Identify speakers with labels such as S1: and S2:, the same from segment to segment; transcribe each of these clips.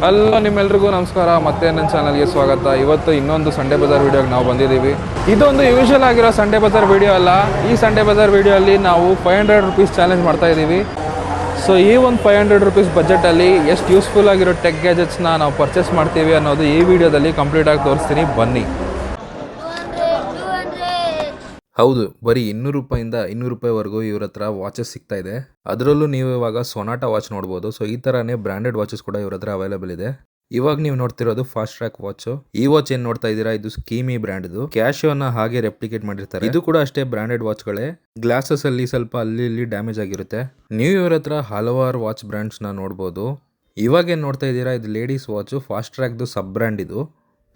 S1: Hello ನಿಮ್ಮೆಲ್ರಿಗೂ ನಮಸ್ಕಾರ. ಮತ್ತೆ ನನ್ನ ಚಾನಲ್ಗೆ ಸ್ವಾಗತ. ಇವತ್ತು ಇನ್ನೊಂದು ಸಂಡೇ ಬಜಾರ್ ವಿಡಿಯೋಗೆ ನಾವು ಬಂದಿದ್ದೀವಿ. ಇದೊಂದು ಯೂಶುವಲ್ ಆಗಿರೋ ಸಂಡೇ ಬಜಾರ್ ವಿಡಿಯೋ ಅಲ್ಲ. ಈ ಸಂಡೇ ಬಜಾರ್ ವಿಡಿಯೋ ಅಲ್ಲಿ ನಾವು 500 ರೂಪೀಸ್ ಚಾಲೆಂಜ್ ಮಾಡ್ತಾ ಇದ್ದೀವಿ. ಸೊ ಈ ಒಂದು 500 ರೂಪೀಸ್ ಬಜೆಟಲ್ಲಿ ಎಷ್ಟು ಯೂಸ್ಫುಲ್ ಆಗಿರೋ ಟೆಕ್ ಗ್ಯಾಜೆಟ್ಸ್ನ ನಾವು ಪರ್ಚೇಸ್ ಮಾಡ್ತೀವಿ ಅನ್ನೋದು ಈ ವಿಡಿಯೋದಲ್ಲಿ ಕಂಪ್ಲೀಟಾಗಿ ತೋರಿಸ್ತೀನಿ, ಬನ್ನಿ. ಹೌದು, ಬರೀ 200 ರೂಪಾಯಿಂದ 200 ರೂಪಾಯಿವರೆಗೂ ಇವ್ರ ಹತ್ರ ವಾಚಸ್ ಸಿಗ್ತಾ ಇದೆ. ಅದರಲ್ಲೂ ನೀವು ಇವಾಗ ಸೊನಾಟಾ ವಾಚ್ ನೋಡ್ಬೋದು. ಸೊ ಈ ಥರನೇ ಬ್ರ್ಯಾಂಡೆಡ್ ವಾಚಸ್ ಕೂಡ ಇವ್ರ ಹತ್ರ ಅವೈಲೇಬಲ್ ಇದೆ. ಇವಾಗ ನೀವು ನೋಡ್ತಿರೋದು ಫಾಸ್ಟ್ ಟ್ರ್ಯಾಕ್ ವಾಚ್. ಈ ವಾಚ್ ಏನ್ ನೋಡ್ತಾ ಇದ್ದೀರಾ, ಇದು ಸ್ಕೀಮಿ ಬ್ರ್ಯಾಂಡ್ದು. ಕ್ಯಾಶಿಯೋನ ಹಾಗೆ ರೆಪ್ಲಿಕೇಟ್ ಮಾಡಿರ್ತಾರೆ. ಇದು ಕೂಡ ಅಷ್ಟೇ ಬ್ರ್ಯಾಂಡೆಡ್ ವಾಚ್ಗಳೇ. ಗ್ಲಾಸಸ್ ಅಲ್ಲಿ ಸ್ವಲ್ಪ ಅಲ್ಲಿ ಇಲ್ಲಿ ಡ್ಯಾಮೇಜ್ ಆಗಿರುತ್ತೆ. ನೀವು ಇವ್ರ ಹತ್ರ ಹಲವಾರು ವಾಚ್ ಬ್ರ್ಯಾಂಡ್ಸ್ ನ ನೋಡ್ಬೋದು. ಇವಾಗ ಏನ್ ನೋಡ್ತಾ ಇದ್ದೀರಾ, ಇದು ಲೇಡೀಸ್ ವಾಚ್. ಫಾಸ್ಟ್ ಟ್ರ್ಯಾಕ್ದು ಸಬ್ ಬ್ರ್ಯಾಂಡ್ ಇದು.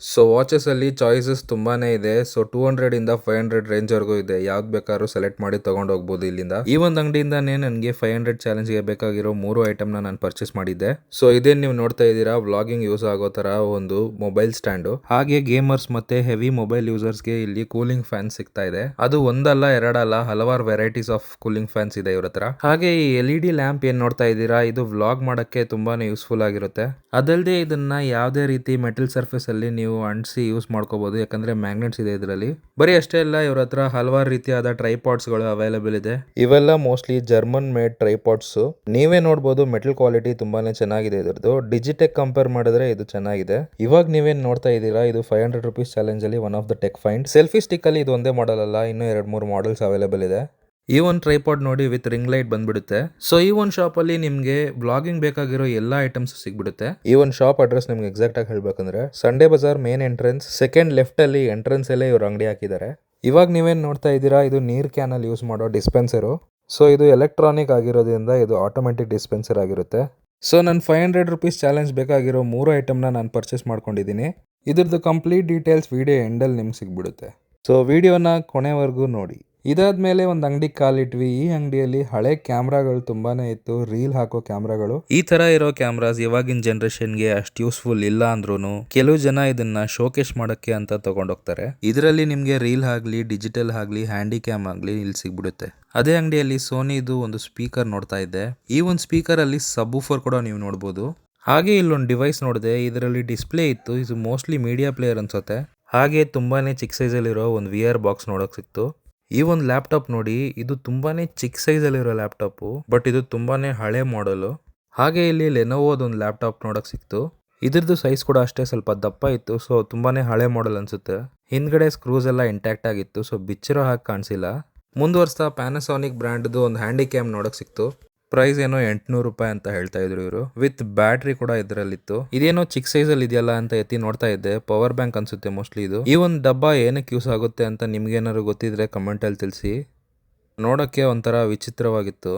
S1: ಸೊ ವಾಚಸ್ ಅಲ್ಲಿ ಚಾಯ್ಸಸ್ ತುಂಬಾನೇ ಇದೆ. ಸೊ 200 ಇಂದ 500 ರೇಂಜ್ ವರೆಗೂ ಇದೆ. ಯಾವ್ದು ಬೇಕಾದ್ರೂ ಸೆಲೆಕ್ಟ್ ಮಾಡಿ ತಗೊಂಡು ಹೋಗ್ಬೋದು ಇಲ್ಲಿಂದ. ಈ ಒಂದು ಅಂಗಡಿಯಿಂದಾನೇ ನನಗೆ 500 ಚಾಲೆಂಜ್ ಗೆ ಬೇಕಾಗಿರೋ 3 ಐಟಮ್ ನಾನು ಪರ್ಚೇಸ್ ಮಾಡಿದ್ದೆ. ಸೊ ಇದೇನ್ ನೀವು ನೋಡ್ತಾ ಇದ್ದೀರಾ, ವ್ಲಾಗಿಂಗ್ ಯೂಸ್ ಆಗೋ ತರ ಒಂದು ಮೊಬೈಲ್ ಸ್ಟ್ಯಾಂಡ್. ಹಾಗೆ ಗೇಮರ್ಸ್ ಮತ್ತೆ ಹೆವಿ ಮೊಬೈಲ್ ಯೂಸರ್ಸ್ ಗೆ ಇಲ್ಲಿ ಕೂಲಿಂಗ್ ಫ್ಯಾನ್ ಸಿಗ್ತಾ ಇದೆ. ಅದು ಒಂದಲ್ಲ ಎರಡಲ್ಲ, ಹಲವಾರು ವೆರೈಟೀಸ್ ಆಫ್ ಕೂಲಿಂಗ್ ಫ್ಯಾನ್ಸ್ ಇದೆ ಇವ್ರ ಹತ್ರ. ಹಾಗೆ ಈ LED ಲ್ಯಾಂಪ್ ಏನ್ ನೋಡ್ತಾ ಇದ್ದೀರಾ, ಇದು ವ್ಲಾಗ್ ಮಾಡಕ್ಕೆ ತುಂಬಾನೇ ಯೂಸ್ಫುಲ್ ಆಗಿರುತ್ತೆ. ಅದಲ್ಲದೆ ಇದನ್ನ ಯಾವುದೇ ರೀತಿ ಮೆಟಲ್ ಸರ್ಫೇಸ್ ಅಲ್ಲಿ ನೀವು ಅಂಟಿಸಿ ಯೂಸ್ ಮಾಡ್ಕೋಬಹುದು, ಯಾಕಂದ್ರೆ ಮ್ಯಾಗ್ನೆಟ್ಸ್ ಇದೆ ಇದರಲ್ಲಿ. ಬರೀ ಅಷ್ಟೇ ಅಲ್ಲ, ಇವ್ರ ಹತ್ರ ಹಲವಾರು ರೀತಿಯಾದ ಟ್ರೈಪಾಡ್ಸ್ ಗಳು ಅವೈಲೇಬಲ್ ಇದೆ. ಇವೆಲ್ಲ ಮೋಸ್ಟ್ಲಿ ಜರ್ಮನ್ ಮೇಡ್ ಟ್ರೈಪಾಡ್ಸ್. ನೀವೇ ನೋಡಬಹುದು, ಮೆಟಲ್ ಕ್ವಾಲಿಟಿ ತುಂಬಾನೇ ಚೆನ್ನಾಗಿದೆ ಇದ್ರದ್ದು. ಡಿಜಿಟೆಕ್ ಕಂಪೇರ್ ಮಾಡಿದ್ರೆ ಇದು ಚೆನ್ನಾಗಿದೆ. ಇವಾಗ ನೀವೇನ್ ನೋಡ್ತಾ ಇದ್ದೀರಾ, ಇದು 500 ರೂಪೀಸ್ ಚಾಲೆಂಜ್ ಅಲ್ಲಿ one of the tech find. Selfie stick ಅಲ್ಲಿ ಇದು ಒಂದೇ ಮಾಡೆಲ್ ಅಲ್ಲ, ಇನ್ನೂ 2-3 ಮಾಡೆಲ್ಸ್ ಅವೈಲೇಬಲ್ ಇದೆ. ಈ ಒಂದು ಟ್ರೈಪಾಡ್ ನೋಡಿ ವಿತ್ ರಿಂಗ್ ಲೈಟ್ ಬಂದ್ಬಿಡುತ್ತೆ. ಸೊ ಈ ಒಂದು ಶಾಪ್ ಅಲ್ಲಿ ನಿಮ್ಗೆ ಬ್ಲಾಗಿಂಗ್ ಬೇಕಾಗಿರೋ ಎಲ್ಲಾ ಐಟಮ್ಸ್ ಸಿಗ್ಬಿಡುತ್ತೆ. ಈ ಒಂದು ಶಾಪ್ ಅಡ್ರೆಸ್ ನಿಮ್ಗೆ ಎಕ್ಸಾಕ್ಟ್ ಆಗಿ ಹೇಳ್ಬೇಕಂದ್ರೆ, Sunday Bazaar main entrance second left ಅಲ್ಲಿ ಎಂಟ್ರೆನ್ಸ್ ಅಲ್ಲೇ ಇವ್ರು ಅಂಗಡಿ ಹಾಕಿದ್ದಾರೆ. ಇವಾಗ ನೀವೇನ್ ನೋಡ್ತಾ ಇದ್ದೀರಾ, ಇದು ನೀರ್ ಕ್ಯಾನ್ ಅಲ್ಲಿ ಯೂಸ್ ಮಾಡೋ ಡಿಸ್ಪೆನ್ಸರು. ಸೊ ಇದು ಎಲೆಕ್ಟ್ರಾನಿಕ್ ಆಗಿರೋದ್ರಿಂದ ಇದು ಆಟೋಮೆಟಿಕ್ ಡಿಸ್ಪೆನ್ಸರ್ ಆಗಿರುತ್ತೆ. ಸೊ ನಾನು 500 ರೂಪೀಸ್ ಚಾಲೆಂಜ್ ಬೇಕಾಗಿರೋ 3 ಐಟಮ್ನ ನಾನು ಪರ್ಚೇಸ್ ಮಾಡ್ಕೊಂಡಿದ್ದೀನಿ. ಇದ್ರದ್ದು ಕಂಪ್ಲೀಟ್ ಡೀಟೇಲ್ಸ್ ವಿಡಿಯೋ ಎಂಡಲ್ಲಿ ನಿಮ್ಗೆ ಸಿಗ್ಬಿಡುತ್ತೆ. ಸೊ ವಿಡಿಯೋನ ಕೊನೆವರೆಗೂ ನೋಡಿ. ಇದಾದ್ಮೇಲೆ ಒಂದು ಅಂಗಡಿ ಕಾಲಿಟ್ವಿ. ಈ ಅಂಗಡಿಯಲ್ಲಿ ಹಳೆ ಕ್ಯಾಮ್ರಾಗಳು ತುಂಬಾನೇ ಇತ್ತು, ರೀಲ್ ಹಾಕೋ ಕ್ಯಾಮ್ರಾಗಳು. ಈ ತರ ಇರೋ ಕ್ಯಾಮ್ರಾಸ್ ಇವಾಗಿನ ಜನರೇಷನ್ಗೆ ಅಷ್ಟು ಯೂಸ್ಫುಲ್ ಇಲ್ಲ ಅಂದ್ರೂ ಕೆಲವು ಜನ ಇದನ್ನ ಶೋಕೇಸ್ ಮಾಡಕ್ಕೆ ಅಂತ ತಗೊಂಡೋಗ್ತಾರೆ. ಇದರಲ್ಲಿ ನಿಮ್ಗೆ ರೀಲ್ ಆಗ್ಲಿ, ಡಿಜಿಟಲ್ ಆಗ್ಲಿ, ಹ್ಯಾಂಡಿ ಕ್ಯಾಮ್ ಆಗ್ಲಿ ಇಲ್ಲಿ ಸಿಗ್ಬಿಡುತ್ತೆ. ಅದೇ ಅಂಗಡಿಯಲ್ಲಿ ಸೋನಿದು ಒಂದು ಸ್ಪೀಕರ್ ನೋಡ್ತಾ ಇದ್ದೆ. ಈ ಒಂದು ಸ್ಪೀಕರ್ ಅಲ್ಲಿ ಸಬ್ ಊಫರ್ ಕೂಡ ನೀವು ನೋಡ್ಬೋದು. ಹಾಗೆ ಇಲ್ಲೊಂದು ಡಿವೈಸ್ ನೋಡಿದೆ, ಇದರಲ್ಲಿ ಡಿಸ್ಪ್ಲೇ ಇತ್ತು. ಇದು ಮೋಸ್ಟ್ಲಿ ಮೀಡಿಯಾ ಪ್ಲೇಯರ್ ಅನ್ಸುತ್ತೆ. ಹಾಗೆ ತುಂಬಾನೇ ಚಿಕ್ಕ ಸೈಜ್ ಅಲ್ಲಿರೋ ಒಂದು VR ಬಾಕ್ಸ್ ನೋಡಕ್ ಸಿಕ್ತು. ಈ ಒಂದು ಲ್ಯಾಪ್ಟಾಪ್ ನೋಡಿ, ಇದು ತುಂಬಾನೇ ಚಿಕ್ಕ ಸೈಜ್ ಅಲ್ಲಿರೋ ಲ್ಯಾಪ್ಟಾಪ್, ಬಟ್ ಇದು ತುಂಬಾನೇ ಹಳೆ ಮಾಡೆಲ್. ಹಾಗೆ ಇಲ್ಲಿ ಲೆನೋವೋದು ಒಂದು ಲ್ಯಾಪ್ಟಾಪ್ ನೋಡಕ್ ಸಿಕ್ತು. ಇದ್ರದ್ದು ಸೈಜ್ ಕೂಡ ಅಷ್ಟೇ ಸ್ವಲ್ಪ ದಪ್ಪ ಇತ್ತು. ಸೊ ತುಂಬಾನೇ ಹಳೆ ಮಾಡೆಲ್ ಅನ್ಸುತ್ತೆ. ಹಿಂದ್ಗಡೆ ಸ್ಕ್ರೂಸ್ ಎಲ್ಲ ಇಂಟ್ಯಾಕ್ಟ್ ಆಗಿತ್ತು, ಸೊ ಬಿಚ್ಚಿರೋ ಹಾಗೆ ಕಾಣಿಸಿಲ್ಲ. ಮುಂದುವರ್ಸ್ತಾ ಪ್ಯಾನಾಸೋನಿಕ್ ಬ್ರ್ಯಾಂಡ್ದು ಒಂದು ಹ್ಯಾಂಡಿ ಕ್ಯಾಮ್ ನೋಡಕ್ ಸಿಕ್ತು. ಪ್ರೈಸ್ ಏನೋ 800 ರೂಪಾಯಿ ಅಂತ ಹೇಳ್ತಾ ಇದ್ರು ಇವರು. ವಿತ್ ಬ್ಯಾಟ್ರಿ ಕೂಡ ಇದರಲ್ಲಿತ್ತು. ಇದೇನೋ ಚಿಕ್ಕ ಸೈಜ್ ಅಲ್ಲಿ ಇದೆಯಲ್ಲ ಅಂತ ಎತ್ತಿ ನೋಡ್ತಾ ಇದ್ದೆ. ಪವರ್ ಬ್ಯಾಂಕ್ ಅನ್ಸುತ್ತೆ ಮೋಸ್ಟ್ಲಿ ಇದು. ಈ ಒಂದು ಡಬ್ಬ ಏನಕ್ಕೆ ಯೂಸ್ ಆಗುತ್ತೆ ಅಂತ ನಿಮ್ಗೇನಾದ್ರು ಗೊತ್ತಿದ್ರೆ ಕಮೆಂಟ್ ಅಲ್ಲಿ ತಿಳಿಸಿ. ನೋಡಕ್ಕೆ ಒಂಥರ ವಿಚಿತ್ರವಾಗಿತ್ತು.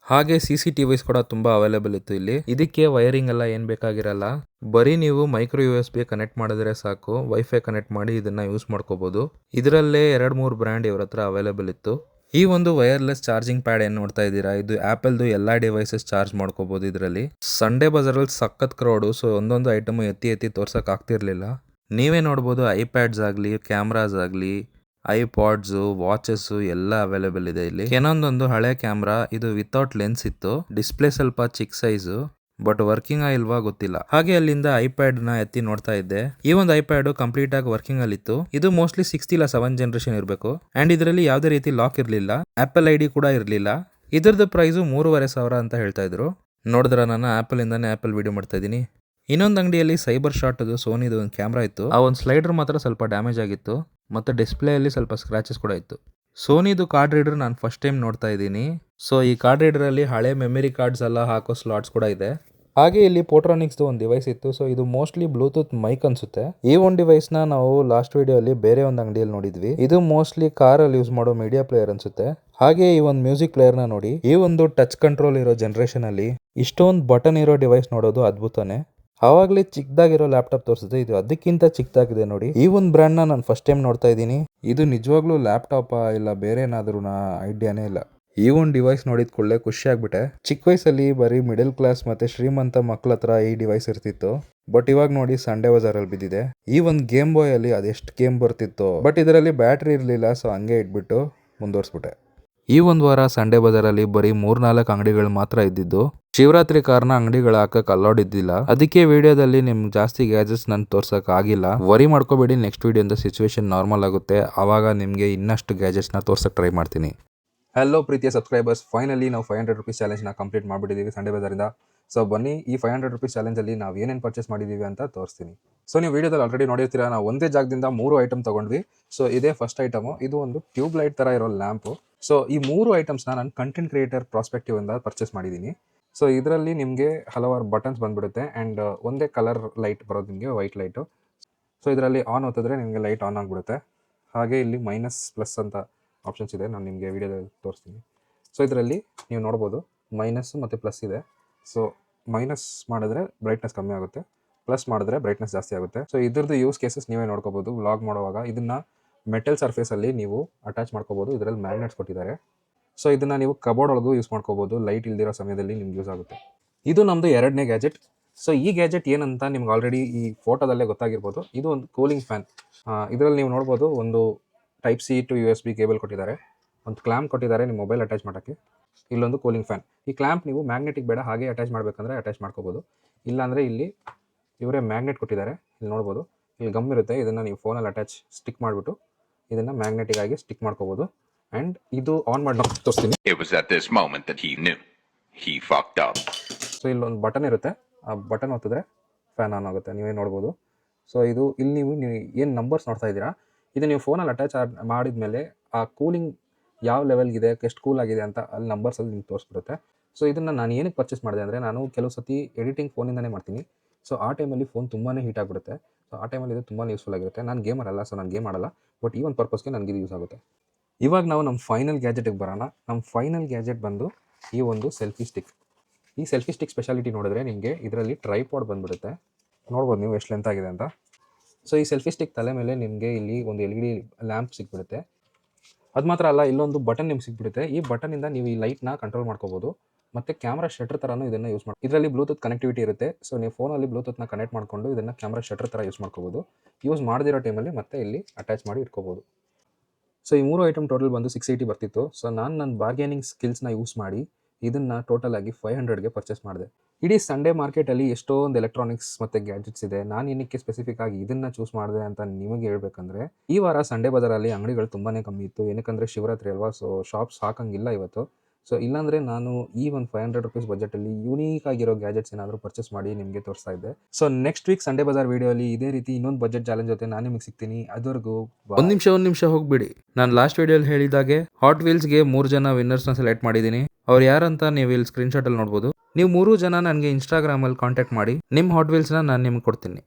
S1: ಹಾಗೆ CCTVs ಕೂಡ ತುಂಬಾ ಅವೈಲೇಬಲ್ ಇತ್ತು ಇಲ್ಲಿ. ಇದಕ್ಕೆ ವೈರಿಂಗ್ ಎಲ್ಲ ಏನ್ ಬೇಕಾಗಿರಲ್ಲ. ಬರೀ ನೀವು ಮೈಕ್ರೋ USB ಕನೆಕ್ಟ್ ಮಾಡಿದ್ರೆ ಸಾಕು, ವೈಫೈ ಕನೆಕ್ಟ್ ಮಾಡಿ ಇದನ್ನ ಯೂಸ್ ಮಾಡ್ಕೋಬಹುದು. ಇದರಲ್ಲೇ 2-3 ಬ್ರ್ಯಾಂಡ್ ಇವ್ರ ಹತ್ರ ಅವೈಲೇಬಲ್ ಇತ್ತು. ಈ ಒಂದು ವೈರ್ಲೆಸ್ ಚಾರ್ಜಿಂಗ್ ಪ್ಯಾಡ್ ಏನ್ ನೋಡ್ತಾ ಇದ್ದೀರಾ, ಇದು ಆಪಲ್ದು ಎಲ್ಲಾ ಡಿವೈಸಸ್ ಚಾರ್ಜ್ ಮಾಡ್ಕೋಬಹುದು ಇದರಲ್ಲಿ. ಸಂಡೇ ಬಜಾರಲ್ಲಿ ಸಖತ್ ಕ್ರೌಡು. ಸೊ ಒಂದೊಂದು ಐಟಮ್ ಎತ್ತಿ ತೋರ್ಸಕ್ ಆಗ್ತಿರ್ಲಿಲ್ಲ. ನೀವೇ ನೋಡ್ಬೋದು, ಐಪ್ಯಾಡ್ಸ್ ಆಗ್ಲಿ, ಕ್ಯಾಮ್ರಾಸ್ ಆಗ್ಲಿ, ಐಪಾಡ್ಸ್, ವಾಚಸ್ ಎಲ್ಲ ಅವೈಲೇಬಲ್ ಇದೆ ಇಲ್ಲಿ. ಏನೊಂದೊಂದು ಹಳೆ ಕ್ಯಾಮ್ರಾ, ಇದು ವಿತೌಟ್ ಲೆನ್ಸ್ ಇತ್ತು. ಡಿಸ್ಪ್ಲೇ ಸ್ವಲ್ಪ ಚಿಕ್ಕ ಸೈಜು, ಬಟ್ ವರ್ಕಿಂಗ್ ಇಲ್ವಾ ಗೊತ್ತಿಲ್ಲ. ಹಾಗೆ ಅಲ್ಲಿಂದ ಐಪ್ಯಾಡ್ ನ ಎತ್ತಿ ನೋಡ್ತಾ ಇದ್ದೆ. ಈ ಒಂದು ಐಪ್ಯಾಡ್ ಕಂಪ್ಲೀಟ್ ಆಗಿ ವರ್ಕಿಂಗ್ ಅಲ್ಲಿ ಇತ್ತು. ಇದು ಮೋಸ್ಟ್ಲಿ 6th ಇಲ್ಲ 7th ಜನರೇಷನ್ ಇರಬೇಕು. ಅಂಡ್ ಇದರಲ್ಲಿ ಯಾವುದೇ ರೀತಿ ಲಾಕ್ ಇರಲಿಲ್ಲ, ಆಪಲ್ ID ಕೂಡ ಇರಲಿಲ್ಲ. ಇದ್ರದ್ದು ಪ್ರೈಸ್ 3500 ಅಂತ ಹೇಳ್ತಾ ಇದ್ರು. ನೋಡಿದ್ರ, ನಾನು ಆಪಲ್ ಇಂದಾನೆ ಆಪಲ್ ವಿಡಿಯೋ ಮಾಡ್ತಾ ಇದ್ದೀನಿ. ಇನ್ನೊಂದು ಅಂಗಡಿಯಲ್ಲಿ ಸೈಬರ್ ಶಾಟ್ ಸೋನಿದು ಒಂದು ಕ್ಯಾಮ್ರಾ ಇತ್ತು. ಆ ಒಂದು ಸ್ಲೈಡರ್ ಮಾತ್ರ ಸ್ವಲ್ಪ ಡ್ಯಾಮೇಜ್ ಆಗಿತ್ತು, ಮತ್ತೆ ಡಿಸ್ಪ್ಲೇ ಅಲ್ಲಿ ಸ್ವಲ್ಪ ಸ್ಕ್ರಾಚಸ್ ಕೂಡ ಇತ್ತು. ಸೋನಿದು ಕಾರ್ಡ್ ರೀಡರ್ ನಾನು ಫಸ್ಟ್ ಟೈಮ್ ನೋಡ್ತಾ ಇದ್ದೀನಿ. ಸೊ ಈ ಕಾರ್ಡ್ ರೀಡರ್ ಅಲ್ಲಿ ಹಳೆ ಮೆಮರಿ ಕಾರ್ಡ್ಸ್ ಎಲ್ಲ ಹಾಕೋ ಸ್ಲಾಟ್ಸ್ ಕೂಡ ಇದೆ. ಹಾಗೆ ಇಲ್ಲಿ ಪೋಟ್ರಾನಿಕ್ಸ್ ಒಂದು ಡಿವೈಸ್ ಇತ್ತು. ಸೊ ಇದು ಮೋಸ್ಟ್ಲಿ ಬ್ಲೂಟೂತ್ ಮೈಕ್ ಅನ್ಸುತ್ತೆ. ಈ ಒಂದು ಡಿವೈಸ್ ನ ನಾವು ಲಾಸ್ಟ್ ವಿಡಿಯೋ ಅಲ್ಲಿ ಬೇರೆ ಒಂದು ಅಂಗಡಿಯಲ್ಲಿ ನೋಡಿದ್ವಿ. ಇದು ಮೋಸ್ಟ್ಲಿ ಕಾರ್ ಅಲ್ಲಿ ಯೂಸ್ ಮಾಡೋ ಮೀಡಿಯಾ ಪ್ಲೇಯರ್ ಅನ್ಸುತ್ತೆ. ಹಾಗೆ ಈ ಒಂದು ಮ್ಯೂಸಿಕ್ ಪ್ಲೇಯರ್ ನ ನೋಡಿ. ಈ ಒಂದು ಟಚ್ ಕಂಟ್ರೋಲ್ ಇರೋ ಜನರೇಷನ್ ಅಲ್ಲಿ ಇಷ್ಟೊಂದು ಬಟನ್ ಇರೋ ಡಿವೈಸ್ ನೋಡೋದು ಅದ್ಭುತನೇ. ಆವಾಗಲೇ ಚಿಕ್ಕದಾಗಿರೋ ಲ್ಯಾಪ್ಟಾಪ್ ತೋರಿಸುತ್ತೆ, ಇದು ಅದಕ್ಕಿಂತ ಚಿಕ್ಕದಾಗಿದೆ ನೋಡಿ. ಈ ಒಂದು ಬ್ರ್ಯಾಂಡ್ ನಾನು ಫಸ್ಟ್ ಟೈಮ್ ನೋಡ್ತಾ ಇದ್ದೀನಿ. ಇದು ನಿಜವಾಗ್ಲೂ ಲ್ಯಾಪ್ಟಾಪ್ ಇಲ್ಲ ಬೇರೆ ಏನಾದ್ರೂ ಐಡಿಯಾನೇ ಇಲ್ಲ. ಈ ಒಂದು ಡಿವೈಸ್ ನೋಡಿದ ಕೂಡಲೇ ಖುಷಿ ಆಗ್ಬಿಟ್ಟೆ. ಚಿಕ್ಕ ವಯಸ್ಸಲ್ಲಿ ಬರೀ ಮಿಡಲ್ ಕ್ಲಾಸ್ ಮತ್ತೆ ಶ್ರೀಮಂತ ಮಕ್ಕಳ ಹತ್ರ ಈ ಡಿವೈಸ್ ಇರ್ತಿತ್ತು. ಬಟ್ ಇವಾಗ ನೋಡಿ ಸಂಡೇ ಬಜಾರಲ್ಲಿ ಬಿದ್ದಿದೆ. ಈ ಒಂದು ಗೇಮ್ ಬಾಯ್ ಅಲ್ಲಿ ಅದೆಷ್ಟು ಗೇಮ್ ಬರ್ತಿತ್ತು, ಬಟ್ ಇದರಲ್ಲಿ ಬ್ಯಾಟ್ರಿ ಇರಲಿಲ್ಲ. ಸೊ ಹಂಗೆ ಇಟ್ಬಿಟ್ಟು ಮುಂದುವರ್ಸ್ಬಿಟ್ಟೆ. ಈ ಒಂದು ವಾರ ಸಂಡೇ ಬಜಾರಲ್ಲಿ ಬರೀ 3-4 ಅಂಗಡಿಗಳು ಮಾತ್ರ ಇದ್ದಿದ್ದು. ಶಿವರಾತ್ರಿ ಕಾರಣ ಅಂಗಡಿಗಳ ಹಾಕಕ್ ಅಲೌಡ್ ಇದ್ದಿಲ್ಲ, ಅದಕ್ಕೆ ವಿಡಿಯೋದಲ್ಲಿ ನಿಮ್ಗೆ ಜಾಸ್ತಿ ಗ್ಯಾಜೆಟ್ಸ್ ನನ್ ತೋರ್ಸಕ್ ಆಗಿಲ್ಲ. ವರಿ ಮಾಡ್ಕೋಬೇಡಿ, ನೆಕ್ಸ್ಟ್ ವಿಡಿಯೋದ ಸಿಚುವೇಶನ್ ನಾರ್ಮಲ್ ಆಗುತ್ತೆ, ಆವಾಗ ನಿಮ್ಗೆ ಇನ್ನಷ್ಟು ಗ್ಯಾಜೆಟ್ಸ್ ನ ತೋರ್ಸಕ್ ಟ್ರೈ ಮಾಡ್ತೀನಿ. ಹಲೋ ಪ್ರೀತಿಯ ಸಬ್ಸ್ಕ್ರೈಬರ್ಸ್, ಫೈನಲಿ ನಾವು 500 rupees ಚಾಲೆಂಜ್ನ ಕಂಪ್ಲೀಟ್ ಮಾಡಿಬಿಟ್ಟಿದ್ದೀವಿ ಸಂಡೇ ಬಜಾರಿಂದ. ಸೊ ಬನ್ನಿ, ಈ 500 rupees ಚಾಲೆಂಜಲ್ಲಿ ನಾವು ಏನೇನು ಪರ್ಚೇಸ್ ಮಾಡಿದ್ದೀವಿ ಅಂತ ತೋರಿಸ್ತೀನಿ. ಸೊ ನೀವು ವಿಡಿಯೋದಲ್ಲಿ ಆಲ್ರೆಡಿ ನೋಡಿರ್ತೀರಾ, ನಾವು ಒಂದೇ ಜಾಗದಿಂದ 3 ಐಟಮ್ ತೊಗೊಂಡ್ವಿ. ಸೊ ಇದೇ ಫಸ್ಟ್ ಐಟಮು, ಇದು ಒಂದು ಟ್ಯೂಬ್ ಲೈಟ್ ಥರ ಇರೋ ಲ್ಯಾಂಪು. ಸೊ ಈ 3 ಐಟಮ್ಸ್ನ ನಾನು ಕಂಟೆಂಟ್ ಕ್ರಿಯೇಟರ್ ಪ್ರಾಸ್ಪೆಕ್ಟಿವ್ ಇಂದ ಪರ್ಚೇಸ್ ಮಾಡಿದ್ದೀನಿ. ಸೊ ಇದರಲ್ಲಿ ನಿಮಗೆ ಹಲವಾರು ಬಟನ್ಸ್ ಬಂದ್ಬಿಡುತ್ತೆ ಆ್ಯಂಡ್ ಒಂದೇ ಕಲರ್ ಲೈಟ್ ಬರೋದು, ನಿಮಗೆ ವೈಟ್ ಲೈಟು. ಸೊ ಇದರಲ್ಲಿ ಆನ್ ಹೊತ್ತಿದ್ರೆ ನಿಮಗೆ ಲೈಟ್ ಆನ್ ಆಗಿಬಿಡುತ್ತೆ. ಹಾಗೆ ಇಲ್ಲಿ ಮೈನಸ್ ಪ್ಲಸ್ ಅಂತ ಆಪ್ಷನ್ಸ್ ಇದೆ, ನಾನು ನಿಮಗೆ ವಿಡಿಯೋದಲ್ಲಿ ತೋರಿಸ್ತೀನಿ. ಸೊ ಇದರಲ್ಲಿ ನೀವು ನೋಡ್ಬೋದು ಮೈನಸ್ ಮತ್ತು ಪ್ಲಸ್ ಇದೆ. ಸೊ ಮೈನಸ್ ಮಾಡಿದ್ರೆ ಬ್ರೈಟ್ನೆಸ್ ಕಮ್ಮಿ ಆಗುತ್ತೆ, ಪ್ಲಸ್ ಮಾಡಿದ್ರೆ ಬ್ರೈಟ್ನೆಸ್ ಜಾಸ್ತಿ ಆಗುತ್ತೆ. ಸೊ ಇದ್ರದ್ದು ಯೂಸ್ ಕೇಸಸ್ ನೀವೇ ನೋಡ್ಕೋಬೋದು. ವ್ಲಾಗ್ ಮಾಡುವಾಗ ಇದನ್ನು ಮೆಟಲ್ ಸರ್ಫೇಸಲ್ಲಿ ನೀವು ಅಟ್ಯಾಚ್ ಮಾಡ್ಕೋಬೋದು. ಇದರಲ್ಲಿ ಮ್ಯಾಗ್ನೆಟ್ಸ್ ಕೊಟ್ಟಿದ್ದಾರೆ. ಸೊ ಇದನ್ನು ನೀವು ಕಬೋರ್ಡ್ ಒಳಗೂ ಯೂಸ್ ಮಾಡ್ಕೋಬೋದು, ಲೈಟ್ ಇಲ್ದಿರೋ ಸಮಯದಲ್ಲಿ ನಿಮ್ಗೆ ಯೂಸ್ ಆಗುತ್ತೆ. ಇದು ನಮ್ಮದು 2ನೇ ಗ್ಯಾಜೆಟ್. ಸೊ ಈ ಗ್ಯಾಜೆಟ್ ಏನಂತ ನಿಮ್ಗೆ ಆಲ್ರೆಡಿ ಈ ಫೋಟೋದಲ್ಲೇ ಗೊತ್ತಾಗಿರ್ಬೋದು. ಇದು ಒಂದು ಕೂಲಿಂಗ್ ಫ್ಯಾನ್. ಇದರಲ್ಲಿ ನೀವು ನೋಡ್ಬೋದು ಒಂದು type C to USB cable ಕೊಟ್ಟಿದ್ದಾರೆ, ಒಂದು ಕ್ಲ್ಯಾಂಪ್ ಕೊಟ್ಟಿದ್ದಾರೆ ನಿಮ್ಮ ಮೊಬೈಲ್ ಅಟ್ಯಾಚ್ ಮಾಡೋಕ್ಕೆ, ಇಲ್ಲೊಂದು ಕೂಲಿಂಗ್ ಫ್ಯಾನ್. ಈ ಕ್ಲ್ಯಾಂಪ್ ನೀವು ಮ್ಯಾಗ್ನೆಟಿಕ್ ಬೇಡ ಹಾಗೆ ಅಟ್ಯಾಚ್ ಮಾಡಬೇಕಂದ್ರೆ ಅಟ್ಯಾಚ್ ಮಾಡ್ಕೋಬೋದು, ಇಲ್ಲಾಂದರೆ ಇಲ್ಲಿ ಇವರೇ ಮ್ಯಾಗ್ನೆಟ್ ಕೊಟ್ಟಿದ್ದಾರೆ. ಇಲ್ಲಿ ನೋಡ್ಬೋದು, ಇಲ್ಲಿ ಗಮ್ ಇರುತ್ತೆ, ಇದನ್ನು ನೀವು ಫೋನಲ್ಲಿ ಅಟ್ಯಾಚ್ ಸ್ಟಿಕ್ ಮಾಡಿಬಿಟ್ಟು ಇದನ್ನು ಮ್ಯಾಗ್ನೆಟಿಕ್ ಆಗಿ ಸ್ಟಿಕ್ ಮಾಡ್ಕೋಬೋದು. ಆ್ಯಂಡ್ ಇದು ಆನ್ ಮಾಡಿ ತೋರಿಸ್ತೀನಿ. ಸೊ ಇಲ್ಲೊಂದು ಬಟನ್ ಇರುತ್ತೆ, ಆ ಬಟನ್ ಒತ್ತಿದ್ರೆ ಫ್ಯಾನ್ ಆನ್ ಆಗುತ್ತೆ, ನೀವೇ ನೋಡ್ಬೋದು. ಸೊ ಇದು ಇಲ್ಲಿ ನೀವು ಏನು ನಂಬರ್ಸ್ ನೋಡ್ತಾ ಇದ್ದೀರಾ, ಇದು ನೀವು ಫೋನಲ್ಲಿ ಅಟ್ಯಾಚ್ ಮಾಡಿದ ಮೇಲೆ ಆ ಕೂಲಿಂಗ್ ಯಾವ ಲೆವೆಲ್ಗಿದೆ, ಎಷ್ಟು ಕೂಲ್ ಆಗಿದೆ ಅಂತ ಅಲ್ಲಿ ನಂಬರ್ಸಲ್ಲಿ ನಿಮ್ಗೆ ತೋರಿಸ್ಬಿಡುತ್ತೆ. ಸೊ ಇದನ್ನು ನಾನು ಏನಕ್ಕೆ ಪರ್ಚೇಸ್ ಮಾಡಿದೆ ಅಂದರೆ, ನಾನು ಕೆಲವು ಸತಿ ಎಡಿಟಿಂಗ್ ಫೋನಿಂದನೇ ಮಾಡ್ತೀನಿ. ಸೊ ಆ ಟೈಮಲ್ಲಿ ಫೋನ್ ತುಂಬಾ ಹೀಟ್ ಆಗಿಬಿಡುತ್ತೆ. ಸೊ ಆ ಟೈಮಲ್ಲಿ ಇದು ತುಂಬಾ ಯೂಸ್ಫುಲ್ ಆಗಿರುತ್ತೆ. ನಾನು ಗೇಮರ್ ಅಲ್ಲ, ಸೊ ನಾನು ಗೇಮ್ ಆಡಲ್ಲ, ಬಟ್ ಈ ಒಂದು ಪರ್ಪಸ್ಗೆ ನನಗೆ ಇದು ಯೂಸ್ ಆಗುತ್ತೆ. ಇವಾಗ ನಾವು ನಮ್ಮ ಫೈನಲ್ ಗ್ಯಾಜೆಟಿಗೆ ಬರೋಣ. ನಮ್ಮ ಫೈನಲ್ ಗ್ಯಾಜೆಟ್ ಬಂದು ಈ ಒಂದು ಸೆಲ್ಫಿ ಸ್ಟಿಕ್. ಈ ಸೆಲ್ಫಿ ಸ್ಟಿಕ್ ಸ್ಪೆಷಾಲಿಟಿ ನೋಡಿದ್ರೆ ನಿಮಗೆ ಇದರಲ್ಲಿ ಟ್ರೈಪಾಡ್ ಬಂದುಬಿಡುತ್ತೆ. ನೋಡ್ಬೋದು ನೀವು ಎಷ್ಟು ಲೆಂತ್ ಆಗಿದೆ ಅಂತ. ಸೊ ಈ ಸೆಲ್ಫಿ ಸ್ಟಿಕ್ ತಲೆ ಮೇಲೆ ನಿಮಗೆ ಇಲ್ಲಿ ಒಂದು LED ಲ್ಯಾಂಪ್ ಸಿಕ್ಬಿಡುತ್ತೆ. ಅದು ಮಾತ್ರ ಅಲ್ಲ, ಇಲ್ಲೊಂದು ಬಟನ್ ನಿಮ್ಗೆ ಸಿಕ್ಬಿಡುತ್ತೆ. ಈ ಬಟನಿಂದ ನೀವು ಈ ಲೈಟ್ನ ಕಂಟ್ರೋಲ್ ಮಾಡ್ಕೋಬೋದು. ಮತ್ತು ಕ್ಯಾಮ್ರಾ ಶಟರ್ ಥರನೂ ಇದನ್ನು ಯೂಸ್ ಮಾಡಿ. ಇದರಲ್ಲಿ ಬ್ಲೂಟೂತ್ ಕನೆಕ್ಟಿವಿಟಿ ಇರುತ್ತೆ. ಸೊ ನೀವು ಫೋನಲ್ಲಿ ಬ್ಲೂಟೂತ್ನ ಕನೆಕ್ಟ್ ಮಾಡಿಕೊಂಡು ಇದನ್ನು ಕ್ಯಾಮ್ರಾ ಶಟರ್ ಥರ ಯೂಸ್ ಮಾಡ್ಕೋಬೋದು. ಯೂಸ್ ಮಾಡದಿರೋ ಟೈಮಲ್ಲಿ ಮತ್ತೆ ಇಲ್ಲಿ ಅಟ್ಯಾಚ್ ಮಾಡಿ ಇಟ್ಕೋಬೋದು. ಸೊ ಈ 3 ಐಟಮ್ ಟೋಟಲ್ ಬಂದು 680 ಬರ್ತಿತ್ತು. ಸೊ ನಾನು ನನ್ನ ಬಾರ್ಗೇನಿಂಗ್ ಸ್ಕಿಲ್ಸ್ನ ಯೂಸ್ ಮಾಡಿ ಇದನ್ನು ಟೋಟಲ್ ಆಗಿ 500ಗೆ ಪರ್ಚೇಸ್ ಮಾಡಿದೆ. ಇಡೀ ಸಂಡೇ ಮಾರ್ಕೆಟಲ್ಲಿ ಎಷ್ಟೊಂದು ಎಲೆಕ್ಟ್ರಾನಿಕ್ಸ್ ಮತ್ತು ಗ್ಯಾಜೆಟ್ಸ್ ಇದೆ. ನಾನು ಏನಕ್ಕೆ ಸ್ಪೆಸಿಫಿಕ್ ಆಗಿ ಇದನ್ನು ಚೂಸ್ ಮಾಡಿದೆ ಅಂತ ನಿಮಗೆ ಹೇಳ್ಬೇಕಂದ್ರೆ, ಈ ವಾರ ಸಂಡೇ ಬಜಾರಲ್ಲಿ ಅಂಗಡಿಗಳು ತುಂಬಾ ಕಮ್ಮಿ ಇತ್ತು. ಏನಕ್ಕಂದರೆ ಶಿವರಾತ್ರಿ ಅಲ್ವಾ, ಸೊ ಶಾಪ್ಸ್ ಹಾಕಂಗಿಲ್ಲ ಇವತ್ತು. ಸೊ ಇಲ್ಲಾಂದರೆ ನಾನು ಈ ಒಂದು 500 rupees ಬಜೆಟಲ್ಲಿ ಯೂನೀಕ್ ಆಗಿರೋ ಗ್ಯಾಜೆಟ್ಸ್ ಏನಾದರೂ ಪರ್ಚೇಸ್ ಮಾಡಿ ನಿಮಗೆ ತೋರಿಸ್ತಾ ಇದ್ದೆ. ಸೊ ನೆಕ್ಸ್ಟ್ ವೀಕ್ ಸಂಡೇ ಬಜಾರ್ ವಿಡಿಯೋಲಿ ಇದೇ ರೀತಿ ಇನ್ನೊಂದು ಬಜೆಟ್ ಚಾಲೆಂಜ್ ಜೊತೆ ನಾನು ನಿಮಗೆ ಸಿಗ್ತೀನಿ. ಅದುವರೆಗೂ ಒಂದು ನಿಮಿಷ ಹೋಗ್ಬಿಡಿ. ನಾನು ಲಾಸ್ಟ್ ವಿಡಿಯೋಲಿ ಹೇಳಿದಾಗೆ ಹಾಟ್ ವೀಲ್ಸ್ಗೆ 3 ಜನ ವಿನ್ನರ್ಸ್ನ ಸೆಲೆಕ್ಟ್ ಮಾಡಿದ್ದೀನಿ. ಅವ್ರು ಯಾರಂತ ನೀವು ಇಲ್ಲಿ ಸ್ಕ್ರೀನ್ಶಾಟಲ್ಲಿ ನೋಡ್ಬೋದು. ನೀವು 3 ಜನ ನನಗೆ ಇನ್ಸ್ಟಾಗ್ರಾಮಲ್ಲಿ ಕಾಂಟ್ಯಾಕ್ಟ್ ಮಾಡಿ, ನಿಮ್ಮ ಹಾಟ್ ವೀಲ್ಸ್ನ ನಾನು ನಿಮ್ಗೆ ಕೊಡ್ತೀನಿ.